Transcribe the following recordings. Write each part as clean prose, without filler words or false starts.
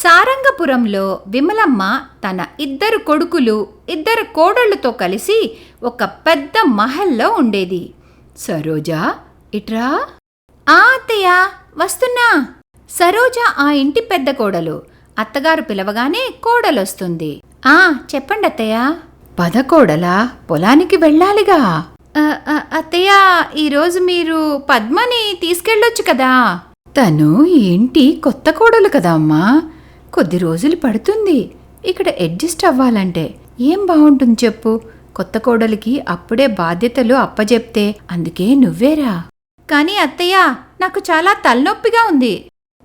సారంగపురంలో విమలమ్మ తన ఇద్దరు కొడుకులు, ఇద్దరు కోడళ్లతో కలిసి ఒక పెద్ద మహల్లో ఉండేది. సరోజా, ఇట్రా. ఆ అత్తయ్య, వస్తున్నా. సరోజ ఆ ఇంటి పెద్ద కోడలు. అత్తగారు పిలవగానే కోడలొస్తుంది. ఆ చెప్పండి అత్తయ్య. పద కోడలా, పొలానికి వెళ్ళాలిగా. అత్తయ్య, ఈరోజు మీరు పద్మని తీసుకెళ్ళొచ్చు కదా. తను ఈ ఇంటి కొత్త కోడలు కదా అమ్మా. కొద్ది రోజులు పడుతుంది ఇక్కడ అడ్జస్ట్ అవ్వాలంటే. ఏం బాగుంటుంది చెప్పు. కొత్త కోడలికి అప్పుడే బాధ్యతలు అప్పజెప్తే. అందుకే నువ్వేరా. కానీ అత్తయ్య, నాకు చాలా తలనొప్పిగా ఉంది.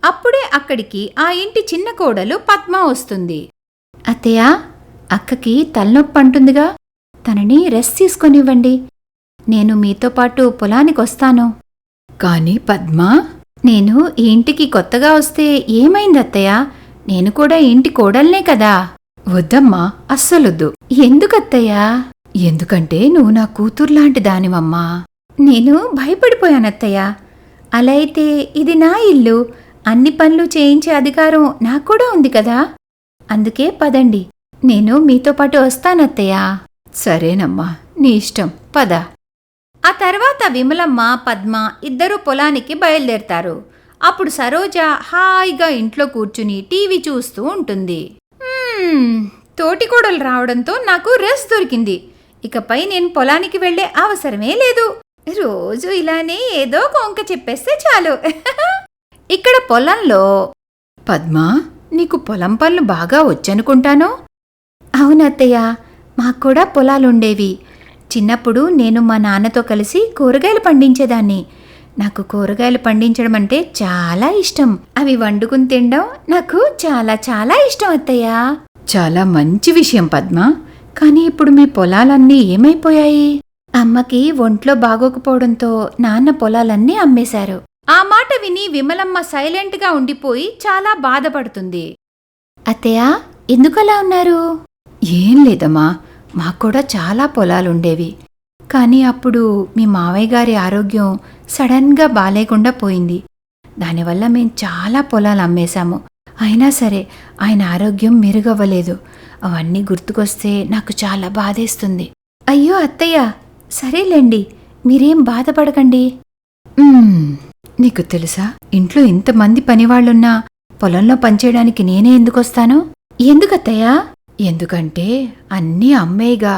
అప్పుడే అక్కడికి ఆ ఇంటి చిన్న కోడలు పద్మ వస్తుంది. అత్తయ్య, అక్కకి తలనొప్పి అంటుందిగా, తనని రెస్ట్ తీసుకొనివ్వండి. నేను మీతో పాటు పొలానికొస్తాను. కానీ పద్మ, నేను ఈ ఇంటికి కొత్తగా వస్తే ఏమైంది అత్తయ్య? నేను కూడా ఇంటి కోడల్నే కదా. వద్దమ్మా, అస్సలొద్దు. ఎందుకత్తయ్యా? ఎందుకంటే నువ్వు నా కూతుర్లాంటి దానివమ్మా. నేను భయపడిపోయానత్తయ్య. అలా అయితే ఇది నా ఇల్లు, అన్ని పనులు చేయించే అధికారం నాకు కూడా ఉంది కదా. అందుకే పదండి, నేను మీతో పాటు వస్తానత్తయ్యా. సరేనమ్మా, నీ ఇష్టం, పద. ఆ తర్వాత విమలమ్మ, పద్మ ఇద్దరూ పొలానికి బయలుదేరతారు. అప్పుడు సరోజ హాయిగా ఇంట్లో కూర్చుని టీవీ చూస్తూ ఉంటుంది. తోటికోడలు రావడంతో నాకు రెస్ట్ దొరికింది. ఇకపై నేను పొలానికి వెళ్లే అవసరమే లేదు. రోజు ఇలానే ఏదో కొంక చెప్పేస్తే చాలు. ఇక్కడ పొలంలో, పద్మ, నీకు పొలం పనులు బాగా వచ్చనుకుంటాను. అవునత్తయ్య, మాకు కూడా పొలాలుండేవి. చిన్నప్పుడు నేను మా నాన్నతో కలిసి కూరగాయలు పండించేదాన్ని. నాకు కూరగాయలు పండించడం అంటే చాలా ఇష్టం. అవి వండుకుని తినడం నాకు చాలా చాలా ఇష్టం అత్తయ్య. చాలా మంచి విషయం పద్మ. కానీ ఇప్పుడు మీ పొలాలన్నీ ఏమైపోయాయి? అమ్మకి ఒంట్లో బాగోకపోవడంతో నాన్న పొలాలన్నీ అమ్మేశారు. ఆ మాట విని విమలమ్మ సైలెంట్గా ఉండిపోయి చాలా బాధపడుతుంది. అత్తయ్య, ఎందుకలా ఉన్నారు? ఏం లేదమ్మా, మాకు కూడా చాలా పొలాలుండేవి. కానీ అప్పుడు మీ మావయ్య గారి ఆరోగ్యం సడన్గా బాలేకుండా పోయింది. దానివల్ల మేం చాలా పొలాలు అమ్మేశాము. అయినా సరే ఆయన ఆరోగ్యం మెరుగవ్వలేదు. అవన్నీ గుర్తుకొస్తే నాకు చాలా బాధేస్తుంది. అయ్యో అత్తయ్య, సరేలేండి, మీరేం బాధపడకండి. నీకు తెలుసా, ఇంట్లో ఇంతమంది పనివాళ్లున్నా పొలంలో పనిచేయడానికి నేనే ఎందుకొస్తాను? ఎందుకత్తయ్యా? ఎందుకంటే అన్నీ అమ్మేగా.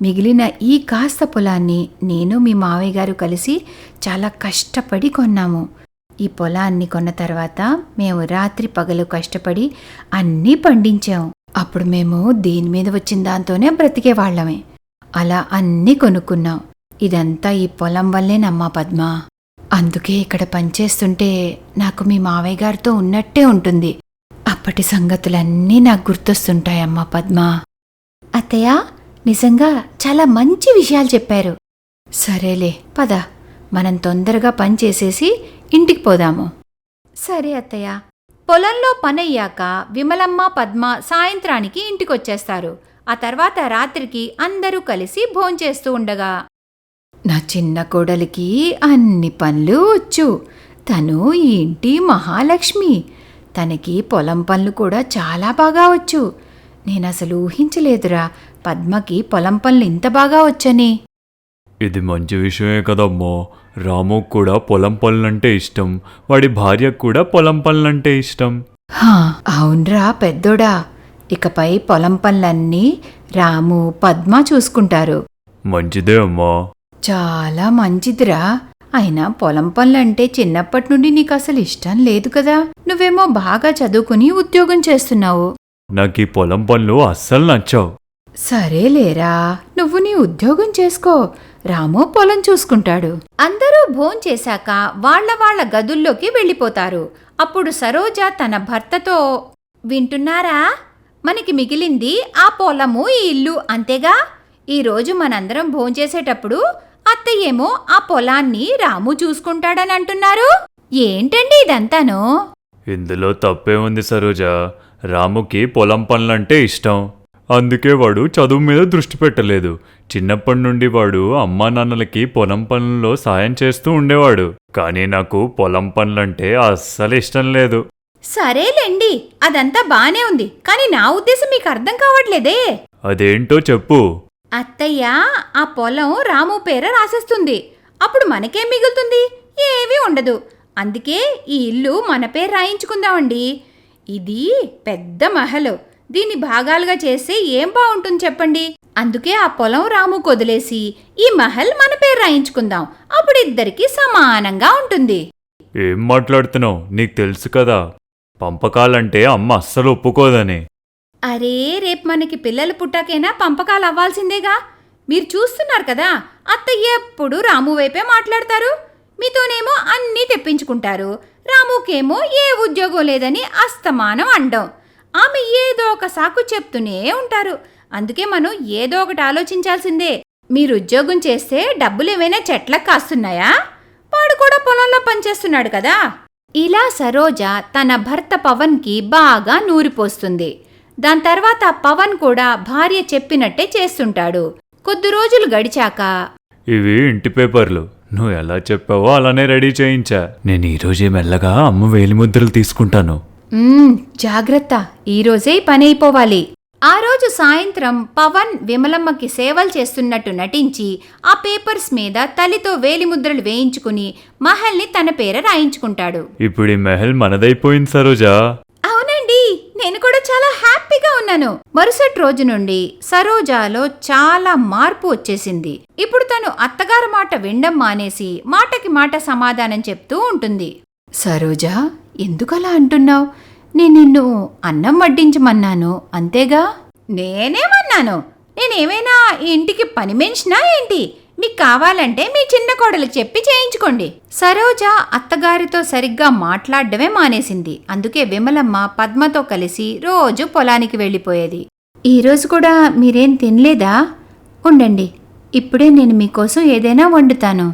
మిగిలిన ఈ కాస్త పొలాన్ని నేను మీ మావయ్య గారు కలిసి చాలా కష్టపడి కొన్నాము. ఈ పొలాన్ని కొన్న తర్వాత మేము రాత్రి పగలు కష్టపడి అన్నీ పండించాము. అప్పుడు మేము దీని మీద వచ్చిన దాంతోనే బ్రతికేవాళ్లమే. అలా అన్నీ కొనుక్కున్నాం. ఇదంతా ఈ పొలం వల్లేనమ్మా పద్మ. అందుకే ఇక్కడ పనిచేస్తుంటే నాకు మీ మావయ్య గారితో ఉన్నట్టే ఉంటుంది. అప్పటి సంగతులన్నీ నాకు గుర్తొస్తుంటాయమ్మా పద్మ. అత్తయ్య, నిజంగా చాలా మంచి విషయాలు చెప్పారు. సరేలే, పద, మనం తొందరగా పని చేసేసి ఇంటికి పోదాము. సరే అత్తయ్య. పొలంలో పనయ్యాక విమలమ్మ, పద్మ సాయంత్రానికి ఇంటికొచ్చేస్తారు. ఆ తర్వాత రాత్రికి అందరూ కలిసి భోంచేస్తూ ఉండగా, నా చిన్న కోడలికి అన్ని పనులు వచ్చు. తను ఈ ఇంటి మహాలక్ష్మి. తనకి పొలం పనులు కూడా చాలా బాగా వచ్చు. నేనసలు ఊహించలేదురా పద్మకి పొలం పనులు ఇంత బాగా వచ్చని. ఇది మంచి విషయమే కదమ్మో. రాము కూడా పొలం పనులంటే ఇష్టం. వాడి భార్యకు కూడా పొలం పనులంటే ఇష్టం. అవునరా పెద్దోడా. ఇకపై పొలం పనులన్నీ రాము, పద్మ చూసుకుంటారు. మంచిదే అమ్మా. చాలా మంచిదిరా. అయినా పొలం పనులంటే చిన్నప్పటి నుండి నీకు అసలు ఇష్టం లేదు కదా. నువ్వేమో బాగా చదువుకుని ఉద్యోగం చేస్తున్నావు. నాకు ఈ పొలం పనులు అస్సలు నచ్చావు. సరేలేరా, నువ్వు నీ ఉద్యోగం చేసుకో. రాము పొలం చూసుకుంటాడు. అందరూ భోంచేశాక వాళ్ల గదుల్లోకి వెళ్ళిపోతారు. అప్పుడు సరోజ తన భర్తతో, వింటున్నారా? మనకి మిగిలింది ఆ పొలము, ఈ ఇల్లు, అంతేగా. ఈరోజు మనందరం భోంచేసేటప్పుడు అత్తయ్యేమో ఆ పొలాన్ని రాము చూసుకుంటాడని అంటున్నారు. ఏంటండి ఇదంతాను? ఇందులో తప్పే ఉంది సరోజ. రాముకి పొలం పనులంటే ఇష్టం. అందుకే వాడు చదువు మీద దృష్టి పెట్టలేదు. చిన్నప్పటి నుండి వాడు అమ్మా నాన్నలకి పొలం పనుల్లో సాయం చేస్తూ ఉండేవాడు. కానీ నాకు పొలం పనులంటే అస్సలు ఇష్టం లేదు. సరేలేండి, అదంతా బానే ఉంది, కానీ నా ఉద్దేశం మీకు అర్థం కావట్లేదే. అదేంటో చెప్పు. అత్తయ్య ఆ పొలం రాము పేర రాసేస్తుంది. అప్పుడు మనకేం మిగులుతుంది? ఏమీ ఉండదు. అందుకే ఈ ఇల్లు మన పేరు రాయించుకుందామండి. ఇది పెద్ద మహల్. దీన్ని భాగాలుగా చేస్తే ఏం బాగుంటుంది చెప్పండి. అందుకే ఆ పొలం రాము కొదిలేసి ఈ మహల్ మన పేరు రాయించుకుందాం. అప్పుడు ఇద్దరికీ సమానంగా ఉంటుంది. ఏం మాట్లాడుతున్నావు? నీకు తెలుసు కదా పంపకాలంటే అమ్మ అస్సలు ఒప్పుకోదని. అరే, రేపు మనకి పిల్లలు పుట్టాకైనా పంపకాలు అవ్వాల్సిందేగా. మీరు చూస్తున్నారు కదా, అత్తయ్య ఎప్పుడు రాము వైపే మాట్లాడతారు. మీతోనేమో అన్నీ తెప్పించుకుంటారు. రాముకేమో ఏ ఉద్యోగం లేదని అస్తమానం అండం. ఆమె ఏదో ఒక సాకు చెప్తూనే ఉంటారు. అందుకే మనం ఏదో ఒకటి ఆలోచించాల్సిందే. మీరు ఉద్యోగం చేస్తే డబ్బులు ఏమైనా చెట్లకు కాస్తున్నాయా? వాడు కూడా పొలంలో పనిచేస్తున్నాడు కదా. ఇలా సరోజ తన భర్త పవన్కి బాగా నూరిపోస్తుంది. దాని తర్వాత పవన్ కూడా భార్య చెప్పినట్టే చేస్తుంటాడు. కొద్ది రోజులు గడిచాక, ఇవి ఇంటి పేపర్లు. నువ్వు ఎలా చెప్పావో అలానే రెడీ చేయించా. నేను ఈరోజే మెల్లగా అమ్మ వేలిముద్రలు తీసుకుంటాను. జాగ్రత్త, ఈరోజే పని అయిపోవాలి. ఆ రోజు సాయంత్రం పవన్ విమలమ్మకి సేవలు చేస్తున్నట్టు నటించి ఆ పేపర్స్ మీద తల్లితో వేలిముద్రలు వేయించుకుని మహల్ని తన పేర రాయించుకుంటాడు. ఇప్పుడు ఈ మెహల్ మనదైపోయింది సరోజా. అవునండి, నేను కూడా చాలా హ్యాపీగా ఉన్నాను. మరుసటి రోజు నుండి సరోజాలో చాలా మార్పు వచ్చేసింది. ఇప్పుడు తను అత్తగారి మాట వినడం మానేసి మాటకి మాట సమాధానం చెప్తూ ఉంటుంది. సరోజా, ఎందుకలా అంటున్నావు? నేను నిన్ను అన్నం వడ్డించమన్నాను, అంతేగా? నేనేమన్నాను? నేనేమైనా ఈ ఇంటికి పని మనిషినా ఏంటి? మీకు కావాలంటే మీ చిన్న కోడలికి చెప్పి చేయించుకోండి. సరోజ అత్తగారితో సరిగ్గా మాట్లాడడమే మానేసింది. అందుకే విమలమ్మ పద్మతో కలిసి రోజు పొలానికి వెళ్ళిపోయేది. ఈరోజు కూడా మీరేం తినలేదా? ఉండండి, ఇప్పుడే నేను మీకోసం ఏదైనా వండుతాను.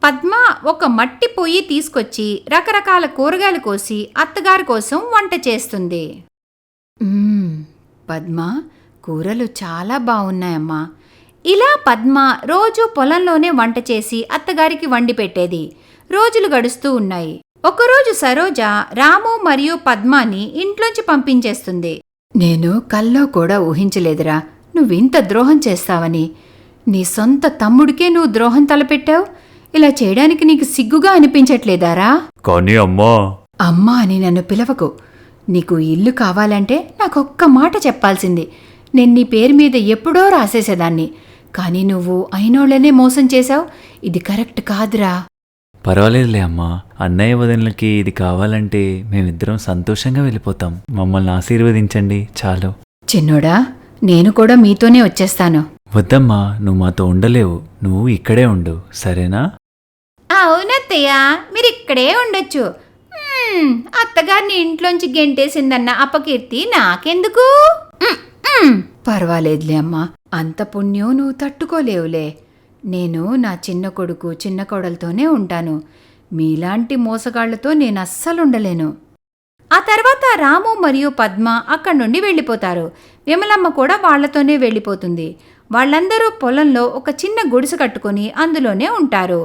పద్మ ఒక మట్టి పొయ్యి తీసుకొచ్చి రకరకాల కూరగాయలు కోసి అత్తగారి కోసం వంట చేస్తుంది. పద్మ, కూరలు చాలా బాగున్నాయమ్మా. ఇలా పద్మ రోజూ పొలంలోనే వంట చేసి అత్తగారికి వండి పెట్టేది. రోజులు గడుస్తూ ఉన్నాయి. ఒకరోజు సరోజ రాము మరియు పద్మాని ఇంట్లోంచి పంపించేస్తుంది. నేను కల్లో కూడా ఊహించలేదురా నువ్వింత ద్రోహం చేస్తావని. నీ సొంత తమ్ముడికే నువ్వు ద్రోహం తలపెట్టావు. ఇలా చేయడానికి నీకు సిగ్గుగా అనిపించట్లేదారా? కానీ అమ్మా అమ్మా అని నన్ను పిలవకు. నీకు ఇల్లు కావాలంటే నాకొక్క మాట చెప్పాల్సింది. నేను నీ పేరు మీద ఎప్పుడో రాసేసేదాన్ని. కానీ నువ్వు అయినోళ్లనే మోసం చేశావు. ఇది కరెక్ట్ కాదురా. పర్వాలేదులే అమ్మా. అన్నయ్య వదినలకి ఇది కావాలంటే మేమిద్దరం సంతోషంగా వెళ్ళిపోతాం. మమ్మల్ని ఆశీర్వదించండి చాలు. చిన్నోడా, నేను కూడా మీతోనే వచ్చేస్తాను. వద్దమ్మా, నువ్వు మాతో ఉండలేవు. నువ్వు ఇక్కడే ఉండు, సరేనా? అవునత్తయ్య, మీరిక్కడే ఉండొచ్చు. అత్తగారిని ఇంట్లోంచి గెంటేసిందన్న అపకీర్తి నాకెందుకు? పర్వాలేదులే అమ్మా, అంత పుణ్యం నువ్వు తట్టుకోలేవులే. నేను నా చిన్న కొడుకు చిన్న కోడలతోనే ఉంటాను. మీలాంటి మోసగాళ్లతో నేను అస్సలుండలేను. ఆ తర్వాత రాము మరియు పద్మ అక్కడి నుండి వెళ్ళిపోతారు. విమలమ్మ కూడా వాళ్లతోనే వెళ్ళిపోతుంది. వాళ్ళందరూ పొలంలో ఒక చిన్న గుడిసె కట్టుకుని అందులోనే ఉంటారు.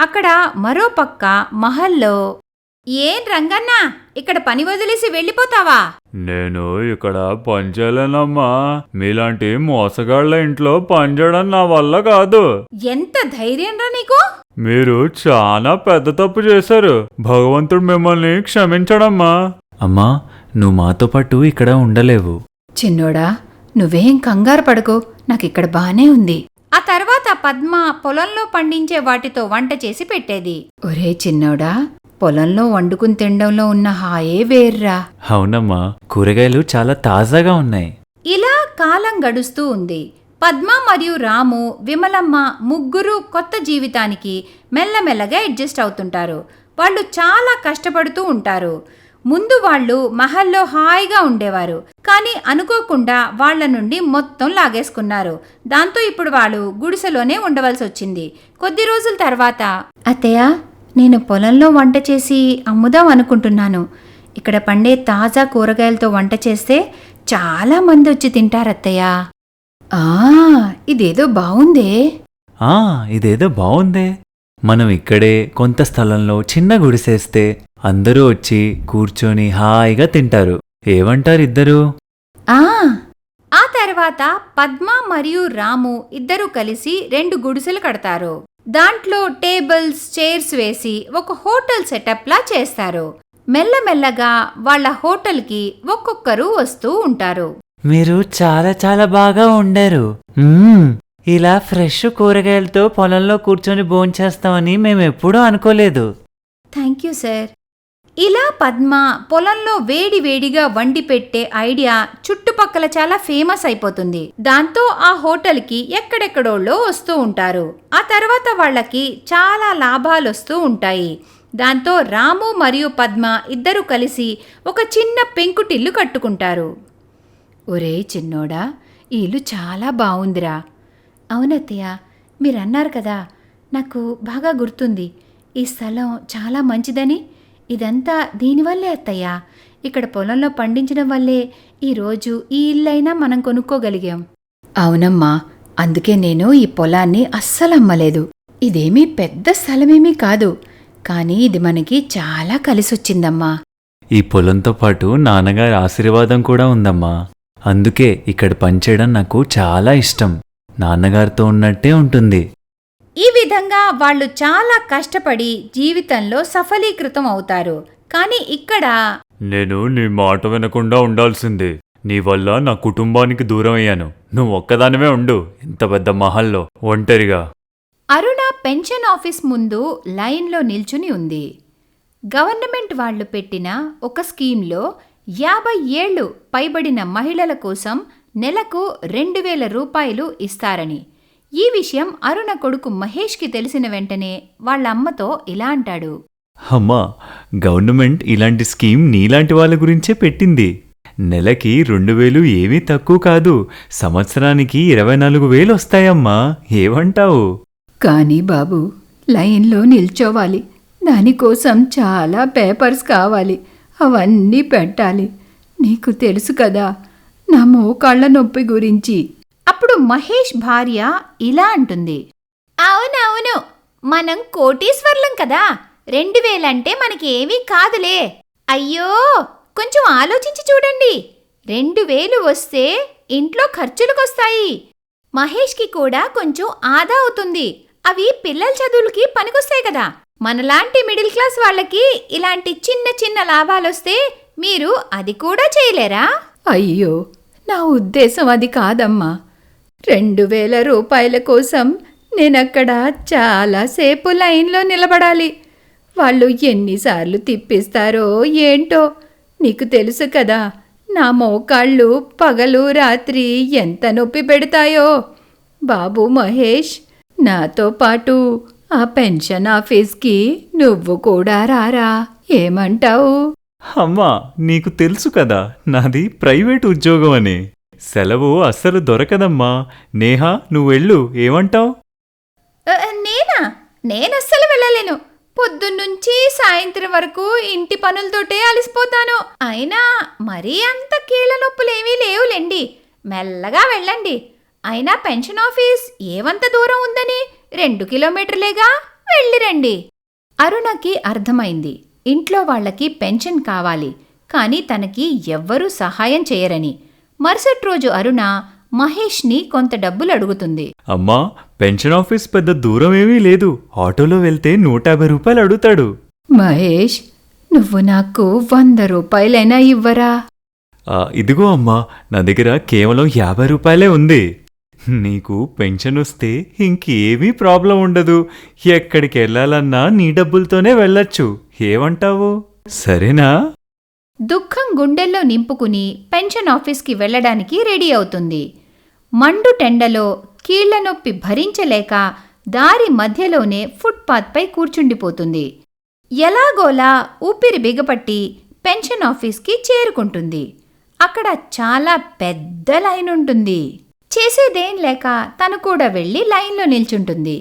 అక్కడ మరో పక్క మహల్లో, ఏం రంగన్నా, ఇక్కడ పని వదిలేసి వెళ్ళిపోతావా? నేను ఇక్కడ పనిచేయలేనమ్మా. మీలాంటి మోసగాళ్ల ఇంట్లో పనిచేయడం నా వల్ల కాదు. ఎంత ధైర్యంరా నీకు? మీరు చాలా పెద్ద తప్పు చేశారు. భగవంతుడు మిమ్మల్ని క్షమించడమ్మా. అమ్మా, నువ్వు మాతో పాటు ఇక్కడ ఉండలేవు. చిన్నోడా, నువ్వేం కంగారు పడకు, నాకిక్కడ బానే ఉంది. ఆ తర్వాత పద్మ పొలంలో పండించే వాటితో వంట చేసి పెట్టేది. ఒరే చిన్నోడా, పొలంలో వండుకుని తినడంలో ఉన్న హాయే వేర్రా. అవునమ్మా, కూరగాయలు చాలా తాజాగా ఉన్నాయి. ఇలా కాలం గడుస్తూ ఉంది. పద్మ మరియు రాము, విమలమ్మ ముగ్గురు కొత్త జీవితానికి మెల్లమెల్లగా అడ్జస్ట్ అవుతుంటారు. వాళ్ళు చాలా కష్టపడుతూ ఉంటారు. ముందు వాళ్ళు మహల్లో హాయిగా ఉండేవారు. కానీ అనుకోకుండా వాళ్ల నుండి మొత్తం లాగేసుకున్నారు. దాంతో ఇప్పుడు వాళ్ళు గుడిసెలోనే ఉండవలసి వచ్చింది. కొద్ది రోజుల తర్వాత, అత్తయ్య, నేను పొలంలో వంట చేసి అమ్ముదాం అనుకుంటున్నాను. ఇక్కడ పండే తాజా కూరగాయలతో వంట చేస్తే చాలా మంది వచ్చి తింటారత్తయ్య. ఇదేదో బావుందే. ఇదేదో బావుందే. మనం ఇక్కడే కొంత స్థలంలో చిన్న గుడిసేస్తే అందరూ వచ్చి కూర్చొని హాయిగా తింటారు. ఏమంటారు ఇద్దరు? ఆ తర్వాత పద్మ మరియు రాము ఇద్దరూ కలిసి 2 గుడిసెలు కడతారు. దాంట్లో టేబుల్స్, చైర్స్ వేసి ఒక హోటల్ సెటప్ లా చేస్తారు. మెల్లమెల్లగా వాళ్ళ హోటల్కి ఒక్కొక్కరు వస్తూ ఉంటారు. మీరు చాలా చాలా బాగా వండారు. ఇలా ఫ్రెష్ కూరగాయలతో పొలంలో కూర్చొని భోంచేస్తామని మేమెప్పుడూ అనుకోలేదు. Thank you sir. ఇలా పద్మ పొలంలో వేడివేడిగా వండి పెట్టే ఐడియా చుట్టుపక్కల చాలా ఫేమస్ అయిపోతుంది. దాంతో ఆ హోటల్కి ఎక్కడెక్కడోళ్ళో వస్తూ ఉంటారు. ఆ తర్వాత వాళ్ళకి చాలా లాభాలొస్తూ ఉంటాయి. దాంతో రాము మరియు పద్మ ఇద్దరు కలిసి ఒక చిన్న పెంకుటిల్లు కట్టుకుంటారు. ఒరే చిన్నోడా, ఈ ఇల్లు చాలా బావుందిరా. అవునత్తయ్య, మీరన్నారు కదా, నాకు బాగా గుర్తుంది. ఈ స్థలం చాలా మంచిదని. ఇదంతా దీనివల్లే అత్తయ్య. ఇక్కడ పొలంలో పండించడం వల్లే ఈరోజు ఈ ఇల్లైనా మనం కొనుక్కోగలిగాం. అవునమ్మా, అందుకే నేను ఈ పొలాన్ని అస్సలు అమ్మలేదు. ఇదేమీ పెద్ద స్థలమేమీ కాదు, కానీ ఇది మనకి చాలా కలిసొచ్చిందమ్మా. ఈ పొలంతో పాటు నాన్నగారి ఆశీర్వాదం కూడా ఉందమ్మా. అందుకే ఇక్కడ పనిచేయడం నాకు చాలా ఇష్టం. నాన్నగారితో ఉన్నట్టే ఉంటుంది. ఈ విధంగా వాళ్ళు చాలా కష్టపడి జీవితంలో సఫలీకృతం అవుతారు. కానీ ఇక్కడ నేను నీ మాట వినకుండా ఉండాల్సిందే. నీ వల్ల నా కుటుంబానికి దూరం అయ్యాను. నువ్వు ఒక్కదానివే ఉండు ఇంత పెద్ద మహల్లో ఒంటరిగా. అరుణ పెన్షన్ ఆఫీస్ ముందు లైన్లో నిల్చుని ఉంది. గవర్నమెంట్ వాళ్ళు పెట్టిన ఒక స్కీమ్లో 50 ఏళ్లు పైబడిన మహిళల కోసం నెలకు 2000 రూపాయలు ఇస్తారని. ఈ విషయం అరుణ కొడుకు మహేష్కి తెలిసిన వెంటనే వాళ్ళమ్మతో ఇలా అంటాడు. అమ్మా, గవర్నమెంట్ ఇలాంటి స్కీమ్ నీలాంటి వాళ్ళ గురించే పెట్టింది. నెలకి 2000 ఏమీ తక్కువ కాదు. సంవత్సరానికి 24,000 వస్తాయమ్మా. ఏమంటావు? కానీ బాబు, లైన్లో నిల్చోవాలి. దానికోసం చాలా పేపర్స్ కావాలి. అవన్నీ పెట్టాలి. నీకు తెలుసు కదా నా మోకాళ్ల నొప్పి గురించి. అప్పుడు మహేష్ భార్య ఇలా అంటుంది. అవునవును, మనం కోటీశ్వర్లం కదా. 2000 అంటే మనకి ఏమీ కాదులే. అయ్యో, కొంచెం ఆలోచించి చూడండి. 2000 వస్తే ఇంట్లో ఖర్చులకొస్తాయి. మహేష్కి కూడా కొంచెం ఆదా అవుతుంది. అవి పిల్లల చదువులకి పనికొస్తాయి కదా. మనలాంటి మిడిల్ క్లాస్ వాళ్ళకి ఇలాంటి చిన్న చిన్న లాభాలొస్తే మీరు అది కూడా చేయలేరా? అయ్యో, నా ఉద్దేశం అది కాదమ్మా. 2000 రూపాయల కోసం నేనక్కడ చాలాసేపు లైన్లో నిలబడాలి. వాళ్ళు ఎన్నిసార్లు తిప్పిస్తారో ఏంటో. నీకు తెలుసు కదా, నా మోకాళ్ళు పగలు రాత్రి ఎంత నొప్పి పెడతాయో. బాబు మహేష్, నాతో పాటు ఆ పెన్షన్ ఆఫీస్కి నువ్వు కూడా రారా, ఏమంటావు? అమ్మా, నీకు తెలుసు కదా నాది ప్రైవేట్ ఉద్యోగం అని. సెలవు అస్సలు దొరకదమ్మా. నేహా, నువ్వెళ్ళు. ఏమంటావ్? నేనస్సలు వెళ్ళలేను. పొద్దున్నుంచి సాయంత్రం వరకు ఇంటి పనులతోటే అలసిపోతాను. అయినా మరీ అంత కీళ్ళ నొప్పులేమీ లేవులేండి. మెల్లగా వెళ్ళండి. అయినా పెన్షన్ ఆఫీస్ ఏవంత దూరం ఉందని 2 కిలోమీటర్లేగా, వెళ్ళిరండి. అరుణకి అర్థమైంది, ఇంట్లో వాళ్లకి పెన్షన్ కావాలి, కానీ తనకి ఎవ్వరూ సహాయం చేయరని. మరుసటి రోజు అరుణ మహేష్ని కొంత డబ్బులు అడుగుతుంది. అమ్మా, పెన్షన్ ఆఫీస్ పెద్ద దూరం ఏమీ లేదు. ఆటోలో వెళ్తే 150 రూపాయలు అడుగుతాడు. మహేష్, నువ్వు నాకు 100 రూపాయలైనా ఇవ్వరా? ఇదిగో అమ్మా, నా దగ్గర కేవలం 50 రూపాయలే ఉంది. నీకు పెన్షన్ వస్తే ఇంకేమీ ప్రాబ్లం ఉండదు. ఎక్కడికి వెళ్ళాలన్నా నీ డబ్బులతోనే వెళ్ళొచ్చు. ఏమంటావు? సరేనా? దుఃఖం గుండెల్లో నింపుకుని పెన్షన్ ఆఫీస్కి వెళ్లడానికి రెడీ అవుతుంది. మండు టెండలో కీళ్ల నొప్పి భరించలేక దారి మధ్యలోనే ఫుట్పాత్పై కూర్చుండిపోతుంది. ఎలాగోలా ఊపిరి బిగపట్టి పెన్షన్ ఆఫీస్కి చేరుకుంటుంది. అక్కడ చాలా పెద్ద లైన్ ఉంటుంది. చేసేదేం లేక తను కూడా వెళ్ళి లైన్లో నిల్చుంటుంది.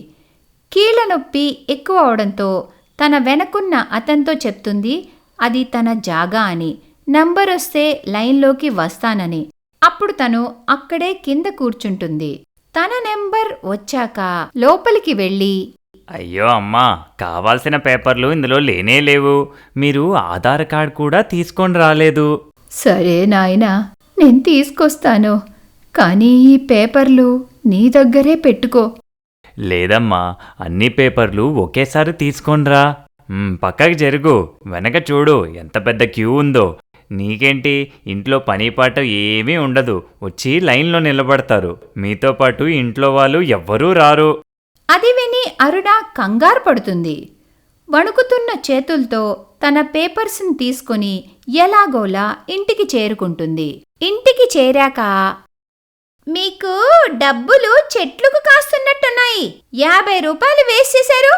కీళ్ల నొప్పి ఎక్కువ అవడంతో తన వెనకున్న అతనితో చెప్తుంది అది తన జాగా అని, నంబరొస్తే లైన్లోకి వస్తానని. అప్పుడు తను అక్కడే కింద కూర్చుంటుంది. తన నెంబర్ వచ్చాక లోపలికి వెళ్ళి, అయ్యో అమ్మా, కావాల్సిన పేపర్లు ఇందులో లేనే లేవు. మీరు ఆధార్ కార్డ్ కూడా తీసుకొని రాలేదు. సరే నాయనా, నేను తీసుకొస్తాను. కానీ ఈ పేపర్లు నీ దగ్గరే పెట్టుకో. లేదమ్మా, అన్ని పేపర్లు ఒకేసారి తీసుకొనిరా. పక్కకి జరుగు, వెనక చూడు ఎంత పెద్ద క్యూ ఉందో. నీకేంటి, ఇంట్లో పని పాట ఏమీ ఉండదు, వచ్చి లైన్లో నిలబడతారు. మీతో పాటు ఇంట్లో వాళ్ళు ఎవ్వరూ రారు. అది విని అరుణ కంగారు పడుతుంది. వణుకుతున్న చేతులతో తన పేపర్స్ని తీసుకుని ఎలాగోలా ఇంటికి చేరుకుంటుంది. ఇంటికి చేరాక, మీకు డబ్బులు చెట్లుకు కాస్తున్నట్టున్నాయి. 50 రూపాయలు వేస్ట్ చేశారు.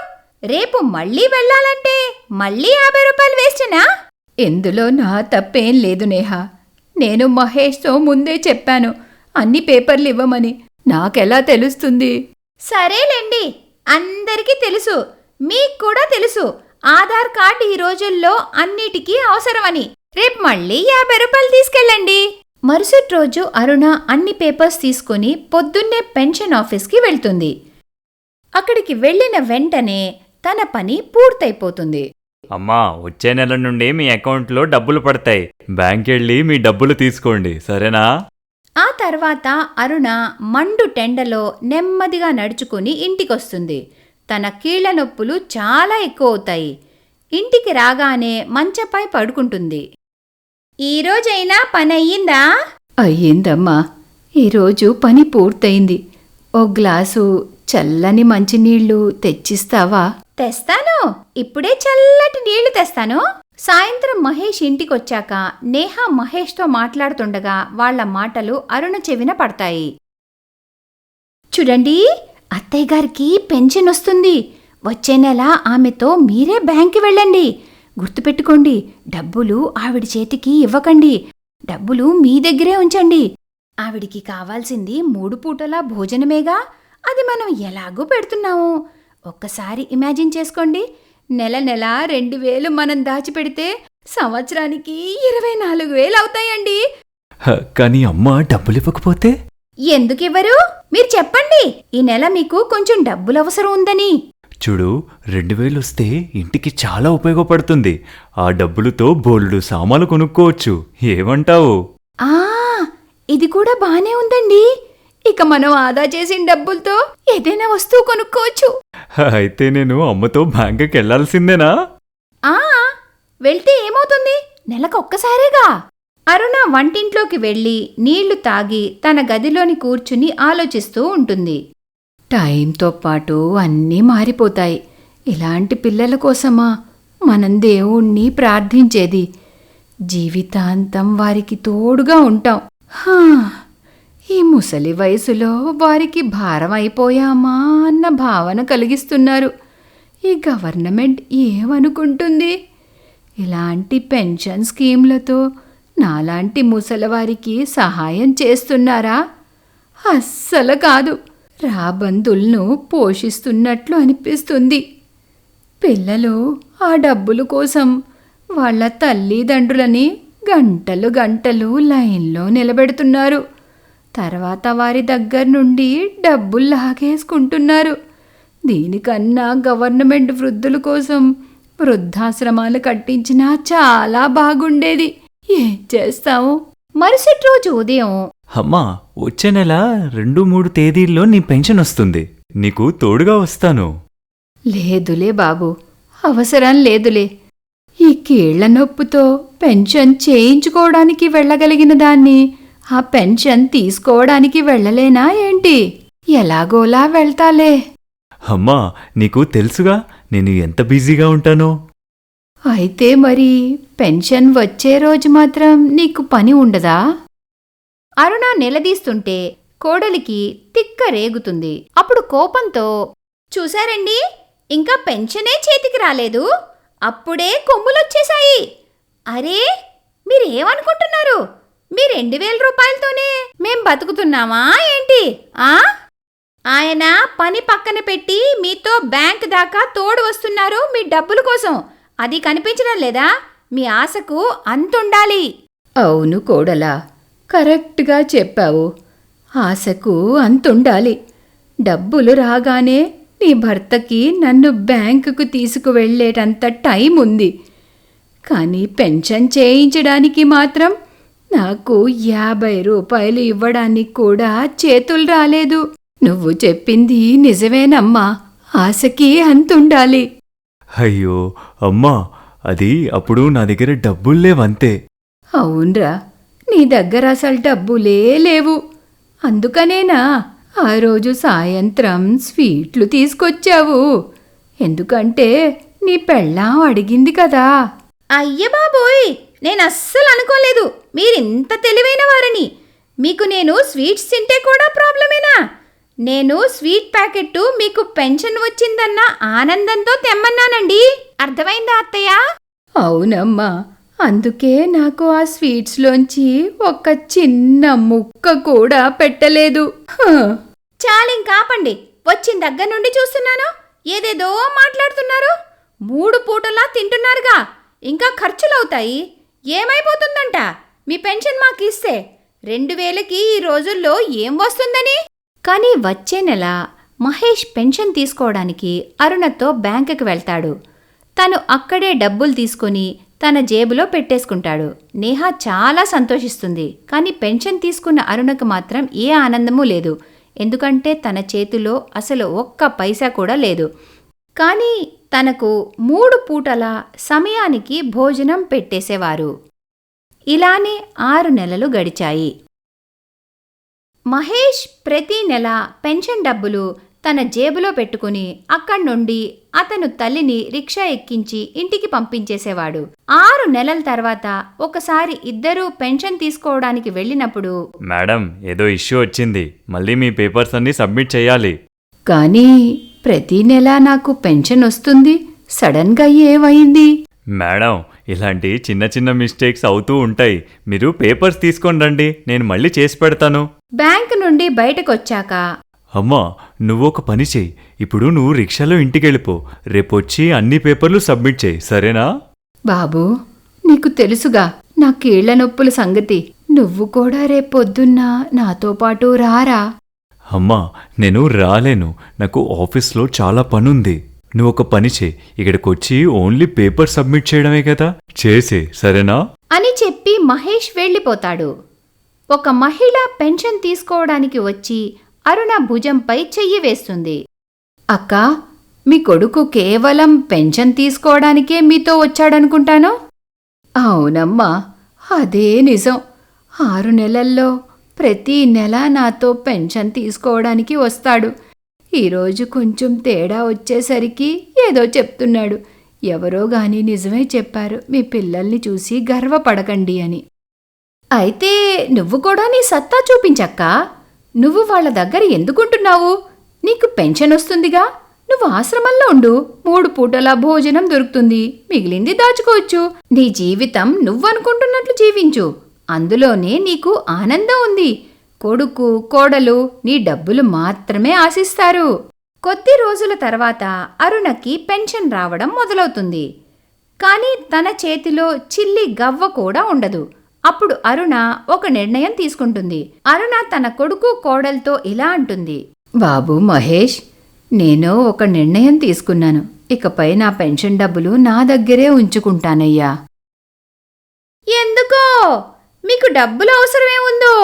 రేపు మళ్ళీ వెళ్ళాలంటే మళ్ళీ 50 రూపాయలు వేస్టేనా? ఇందులో నా తప్పేం లేదు నేహా. నేను మహేష్తో ముందే చెప్పాను అన్ని పేపర్లు ఇవ్వమని. నాకెలా తెలుస్తుంది? సరేలేండి, అందరికీ తెలుసు, మీకు కూడా తెలుసు ఆధార్ కార్డు ఈ రోజుల్లో అన్నిటికీ అవసరమని. రేపు మళ్ళీ 50 రూపాయలు తీసుకెళ్ళండి. మరుసటి రోజు అరుణ అన్ని పేపర్స్ తీసుకుని పొద్దున్నే పెన్షన్ ఆఫీస్కి వెళ్తుంది. అక్కడికి వెళ్ళిన వెంటనే తన పని పూర్తయిపోతుంది. అమ్మా, వచ్చే నెల నుండి మీ అకౌంట్లో డబ్బులు పడతాయి. బ్యాంక్ వెళ్ళి మీ డబ్బులు తీసుకోండి, సరేనా? ఆ తర్వాత అరుణ మండు టెండలో నెమ్మదిగా నడుచుకుని ఇంటికొస్తుంది. తన కీళ్ల నొప్పులు చాలా ఎక్కువ అవుతాయి. ఇంటికి రాగానే మంచంపై పడుకుంటుంది. ఈరోజైనా పని అయ్యిందా? అయ్యిందమ్మా, ఈరోజు పని పూర్తయింది. ఓ గ్లాసు చల్లని మంచినీళ్లు తెచ్చిస్తావా? తెస్తాను, ఇప్పుడే చల్లటి నీళ్లు తెస్తాను. సాయంత్రం మహేష్ ఇంటికొచ్చాక నేహా మహేష్తో మాట్లాడుతుండగా వాళ్ల మాటలు అరుణ చెవిన పడతాయి. చూడండి, అత్తయ్య గారికి పెన్షన్ వస్తుంది. వచ్చే నెల ఆమెతో మీరే బ్యాంక్కి వెళ్ళండి. గుర్తుపెట్టుకోండి, డబ్బులు ఆవిడ చేతికి ఇవ్వకండి. డబ్బులు మీ దగ్గరే ఉంచండి. ఆవిడికి కావాల్సింది 3 పూటలా భోజనమేగా, అది మనం ఎలాగూ పెడుతున్నాము. ఒక్కసారి ఇమాజిన్ చేసుకోండి, నెల 2000 మనం దాచిపెడితే సంవత్సరానికి 24,000 అవుతాయండి. కానీ అమ్మ డబ్బులు ఇవ్వకపోతే? ఎందుకివ్వరు? మీరు చెప్పండి, ఈ నెల మీకు కొంచెం డబ్బులు అవసరం ఉందని. చూడు, 2000 వస్తే ఇంటికి చాలా ఉపయోగపడుతుంది. ఆ డబ్బులతో బోల్డు సామాన్లు కొనుక్కోవచ్చు. ఏమంటావు? ఇది కూడా బానే ఉందండి. ఇక మనం ఆదా చేసిన డబ్బులతో ఏదైనా వస్తువు కొనుక్కోవచ్చు. అయితే నేను అమ్మతో బ్యాంకుకి వెళ్లాల్సిందేనా? వెళ్తే ఏమవుతుంది? నెలకొక్కసారేగా. అరుణ వంటింట్లోకి వెళ్ళి నీళ్లు తాగి తన గదిలోని కూర్చుని ఆలోచిస్తూ ఉంటుంది. టైంతో పాటు అన్నీ మారిపోతాయి. ఇలాంటి పిల్లల కోసమా మనం దేవుణ్ణి ప్రార్థించేది? జీవితాంతం వారికి తోడుగా ఉంటాం. ఈ ముసలి వయసులో వారికి భారం అయిపోయామా అన్న భావన కలిగిస్తున్నారు. ఈ గవర్నమెంట్ ఏమనుకుంటుంది? ఇలాంటి పెన్షన్ స్కీమ్లతో నాలాంటి ముసలివారికి సహాయం చేస్తున్నారా? అస్సలు కాదు. రాబందులను పోషిస్తున్నట్లు అనిపిస్తుంది. పిల్లలు ఆ డబ్బుల కోసం వాళ్ళ తల్లిదండ్రులని గంటలు గంటలు లైన్లో నిలబెడుతున్నారు. తర్వాత వారి దగ్గర నుండి డబ్బులు లాగేసుకుంటున్నారు. దీనికన్నా గవర్నమెంట్ వృద్ధుల కోసం వృద్ధాశ్రమాలు కట్టించినా చాలా బాగుండేది. ఏం చేస్తాము? మరుసటి రోజు ఉదయం, అమ్మా, వచ్చే నెల 2-3 తేదీల్లో నీ పెన్షన్ వస్తుంది. నీకు తోడుగా వస్తాను. లేదులే బాబు, అవసరం లేదులే. ఈ కీళ్ల నొప్పుతో పెన్షన్ చేయించుకోవడానికి వెళ్ళగలిగిన దాన్ని ఆ పెన్షన్ తీసుకోవడానికి వెళ్ళలేనా ఏంటి? ఎలాగోలా వెళ్తాలే. అమ్మా, నీకు తెలుసుగా నేను ఎంత బిజీగా ఉంటానో. అయితే మరి పెన్షన్ వచ్చే రోజు మాత్రం నీకు పని ఉండదా? అరుణ నిలదీస్తుంటే కోడలికి తిక్క రేగుతుంది. అప్పుడు కోపంతో, చూశారండి, ఇంకా పెన్షనే చేతికి రాలేదు, అప్పుడే కొమ్ములొచ్చేశాయి. అరే, మీరేమనుకుంటున్నారు? మీ 2000 రూపాయలతోనే మేం బతుకుతున్నామా ఏంటి? ఆయన పని పక్కన పెట్టి మీతో బ్యాంక్ దాకా తోడు వస్తున్నారు మీ డబ్బుల కోసం. అది కనిపించడం లేదా? మీ ఆశకు అంతుండాలి. అవును కోడలా, కరెక్ట్గా చెప్పావు. ఆశకు అంతుండాలి. డబ్బులు రాగానే నీ భర్తకి నన్ను బ్యాంకుకు తీసుకువెళ్ళేటంత టైం ఉంది. కానీ పెన్షన్ చేయించడానికి మాత్రం నాకు 50 రూపాయలు ఇవ్వడానికి కూడా చేతులు రాలేదు. నువ్వు చెప్పింది నిజమేనమ్మా, ఆశకి అంతుండాలి. అయ్యో అమ్మా, అది అప్పుడు నా దగ్గర డబ్బులు లేవంతే. అవునరా, నీ దగ్గర అసలు డబ్బులే లేవు. అందుకనేనా ఆ రోజు సాయంత్రం స్వీట్లు తీసుకొచ్చావు? ఎందుకంటే నీ పెళ్ళాం అడిగింది కదా. అయ్య బాబోయ్, నేను అస్సలు అనుకోలేదు మీరింత తెలివైన వారని. మీకు నేను స్వీట్స్ తింటే కూడా ప్రాబ్లమేనా? నేను స్వీట్ ప్యాకెట్టు మీకు పెన్షన్ వచ్చిందన్న ఆనందంతో తెమ్మన్నానండి. అర్థమైందా అత్తయ్య? అవునమ్మా, అందుకే నాకు ఆ స్వీట్స్లోంచి ఒక్క చిన్న ముక్క కూడా పెట్టలేదు. చాలింకాపండి, వచ్చిన దగ్గర నుండి చూస్తున్నాను ఏదేదో మాట్లాడుతున్నారు. 3 పూటలా తింటున్నారుగా, ఇంకా ఖర్చులవుతాయి. ఏమైపోతుందంట మీ పెన్షన్ మాకు ఇస్తే? 2000కి ఈ రోజుల్లో ఏం వస్తుందని? కానీ వచ్చే నెల మహేష్ పెన్షన్ తీసుకోవడానికి అరుణతో బ్యాంకుకి వెళ్తాడు. తను అక్కడే డబ్బులు తీసుకొని తన జేబులో పెట్టేసుకుంటాడు. నేహ చాలా సంతోషిస్తుంది. కానీ పెన్షన్ తీసుకున్న అరుణకు మాత్రం ఏ ఆనందమూ లేదు. ఎందుకంటే తన చేతిలో అసలు ఒక్క పైసా కూడా లేదు. కానీ తనకు 3 పూటల సమయానికి భోజనం పెట్టేసేవారు. ఇలానే 6 నెలలు గడిచాయి. మహేష్ ప్రతి నెల పెన్షన్ డబ్బులు తన జేబులో పెట్టుకుని అక్కడి నుండి అతను తల్లిని రిక్షా ఎక్కించి ఇంటికి పంపించేసేవాడు. 6 నెలల తర్వాత ఒకసారి ఇద్దరూ పెన్షన్ తీసుకోవడానికి వెళ్ళినప్పుడు, మేడం, ఏదో ఇష్యూ వచ్చింది, మళ్ళీ మీ పేపర్స్ అన్నీ సబ్మిట్ చేయాలి. కానీ ప్రతి నెల నాకు పెన్షన్ వస్తుంది, సడన్గా ఏమైంది? మేడం, ఇలాంటి చిన్న చిన్న మిస్టేక్స్ అవుతూ ఉంటాయి. మీరు పేపర్స్ తీసుకొని రండి, నేను మళ్ళీ చేసి పెడతాను. బ్యాంక్ నుండి బయటకొచ్చాక, అమ్మా, నువ్వొక పని చెయ్యి. ఇప్పుడు నువ్వు రిక్షాలో ఇంటికెళ్ళిపో. రేపొచ్చి అన్ని పేపర్లు సబ్మిట్ చేయి, సరేనా? బాబూ, నీకు తెలుసుగా నా కీళ్ల నొప్పుల సంగతి. నువ్వు కూడా రేపొద్దున్న నాతో పాటు రారా? అమ్మా, నేను రాలేను. నాకు ఆఫీస్లో చాలా పనుంది. నువ్వొక పని చేయి, ఇక్కడికొచ్చి ఓన్లీ పేపర్ సబ్మిట్ చేయడమే కదా, చేసే, సరేనా? అని చెప్పి మహేష్ వెళ్ళిపోతాడు. ఒక మహిళ పెన్షన్ తీసుకోవడానికి వచ్చి అరుణ భుజంపై చెయ్యి వేస్తుంది. అక్కా, మీ కొడుకు కేవలం పెన్షన్ తీసుకోవడానికే మీతో వచ్చాడనుకుంటాను. అవునమ్మా, అదే నిజం. 6 నెలల్లో ప్రతి నెల నాతో పెన్షన్ తీసుకోవడానికి వస్తాడు. ఈరోజు కొంచెం తేడా వచ్చేసరికి ఏదో చెప్తున్నాడు. ఎవరో గాని నిజమే చెప్పారు, మీ పిల్లల్ని చూసి గర్వపడకండి అని. అయితే నువ్వు కూడా నీ సత్తా చూపించక్కా. నువ్వు వాళ్ళ దగ్గర ఎందుకుంటున్నావు? నీకు పెన్షన్ వస్తుందిగా, నువ్వు ఆశ్రమంలో ఉండు. 3 పూటల భోజనం దొరుకుతుంది, మిగిలింది దాచుకోవచ్చు. నీ జీవితం నువ్వనుకుంటున్నట్లు జీవించు, అందులోనే నీకు ఆనందం ఉంది. కొడుకు కోడలు నీ డబ్బులు మాత్రమే ఆశిస్తారు. కొద్ది రోజుల తర్వాత అరుణకి పెన్షన్ రావడం మొదలవుతుంది. కానీ తన చేతిలో చిల్లి గవ్వ కూడా ఉండదు. అప్పుడు అరుణ ఒక నిర్ణయం తీసుకుంటుంది. అరుణ తన కొడుకు కోడలతో ఇలా అంటుంది, బాబు మహేష్, నేను ఒక నిర్ణయం తీసుకున్నాను. ఇకపై నా పెన్షన్ డబ్బులు నా దగ్గరే ఉంచుకుంటానయ్యా. ఎందుకో? మీకు డబ్బులు అవసరమే ఉందో?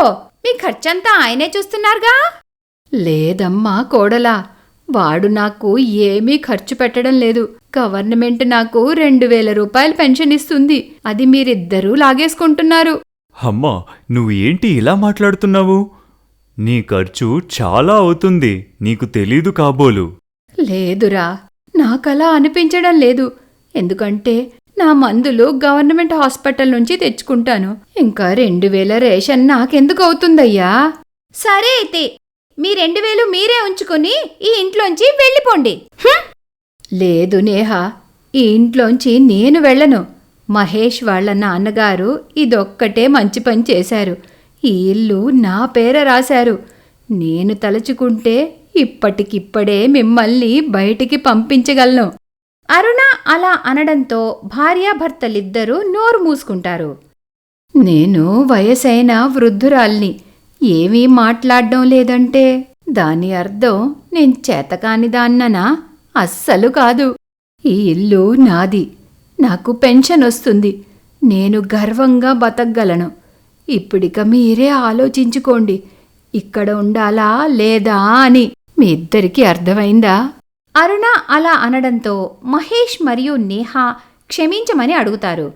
మీ ఖర్చంతా ఆయనే చూస్తున్నారుగా. లేదమ్మా కోడలా, వాడు నాకు ఏమీ ఖర్చు పెట్టడం లేదు. గవర్నమెంట్ నాకు 2000 రూపాయలు పెన్షన్ ఇస్తుంది. అది మీరిద్దరూ లాగేసుకుంటున్నారు. అమ్మా, నువ్వు ఏంటి ఇలా మాట్లాడుతున్నావు? నీ ఖర్చు చాలా అవుతుంది, నీకు తెలీదు కాబోలు. లేదురా, నాకలా అనిపించడం లేదు. ఎందుకంటే నా మందులు గవర్నమెంట్ హాస్పిటల్ నుంచి తెచ్చుకుంటాను. ఇంకా 2000 రేషన్ నాకెందుకు అవుతుందయ్యా? సరే అయితే మీ 2000 మీరే ఉంచుకుని ఈ ఇంట్లోంచి వెళ్ళిపోండి. లేదు నేహా, ఈ ఇంట్లోంచి నేను వెళ్ళను. మహేష్ వాళ్ళ నాన్నగారు ఇదొక్కటే మంచి పని చేశారు. ఈ ఇల్లు నా పేర రాశారు. నేను తలుచుకుంటే ఇప్పటికిప్పుడే మిమ్మల్ని బయటికి పంపించగలను. అరుణ అలా అనడంతో భార్యాభర్తలిద్దరూ నోరు మూసుకుంటారు. నేను వయసైన వృద్ధురాల్ని, ఏమీ మాట్లాడడం లేదంటే దాని అర్థం నేను చేతకాని దాన్ననా? అస్సలు కాదు. ఈ ఇల్లు నాది. నాకు పెన్షన్ వస్తుంది. నేను గర్వంగా బతకగలను. ఇప్పుడిక మీరే ఆలోచించుకోండి, ఇక్కడ ఉండాలా లేదా అని. మీ ఇద్దరికీ అర్థమైందా? అరుణ అలా అనడంతో మహేష్ మరియు నేహ క్షమించమని అడుగుతారు.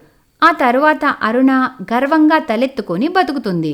ఆ తరువాత అరుణ గర్వంగా తలెత్తుకొని బతుకుతుంది.